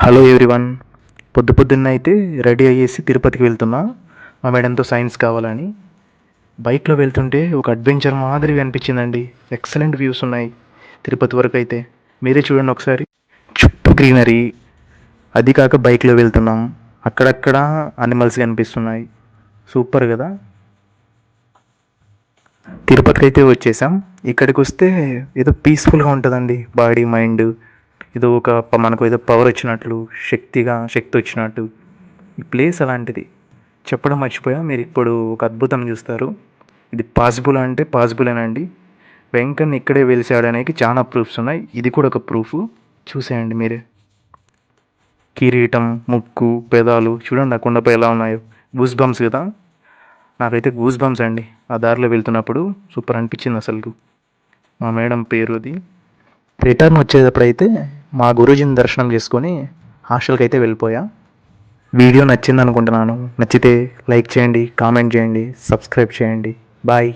Hello everyone. పొద్దున్నే అయితే ready అయ్యేసి తిరుపతికి వెళ్తున్నా. మా మేడంతో సైన్స్ కావాలని. బైక్లో వెళ్తుంటే ఒక అడ్వెంచర్ మాదిరిగా అనిపించిందండి. ఎక్సలెంట్ వ్యూస్ ఉన్నాయి తిరుపతి వరకు అయితే. మీరే చూడండి ఒకసారి. చుట్టూ గ్రీనరీ, అది కాక బైక్లో వెళ్తున్నాం. అక్కడక్కడ అనిమల్స్ కనిపిస్తున్నాయి. సూపర్ కదా. తిరుపతికి అయితే వచ్చేసాం. ఇక్కడికి వస్తే ఏదో పీస్ఫుల్గా ఉంటుందండి బాడీ మైండ్. ఏదో మనకు ఏదో పవర్ వచ్చినట్లు, శక్తి వచ్చినట్టు. ఈ ప్లేస్ అలాంటిది. చెప్పడం మర్చిపోయా, మీరు ఇప్పుడు ఒక అద్భుతం చూస్తారు. ఇది పాసిబుల్ అంటే పాసిబులేనండి. వెంకన్న ఇక్కడే వెలిసాడనేకి చాలా ప్రూఫ్స్ ఉన్నాయి. ఇది కూడా ఒక ప్రూఫ్. చూసేయండి మీరే. కిరీటం, ముక్కు, పెదాలు చూడండి ఆ కొండపై ఎలా ఉన్నాయో. గూస్ బంప్స్ కదా. నాకైతే గూస్ బంప్స్ అండి. ఆ దారిలో వెళ్తున్నప్పుడు సూపర్ అనిపించింది అసలు. మా మేడం పేరు అది. రిటర్న్ వచ్చేటప్పుడైతే మా గురూజీని దర్శనం చేసుకొని హాస్టల్కి అయితే వెళ్ళిపోయా. వీడియో నచ్చింది అనుకుంటున్నాను. నచ్చితే లైక్ చేయండి, కామెంట్ చేయండి, సబ్స్క్రైబ్ చేయండి. బాయ్.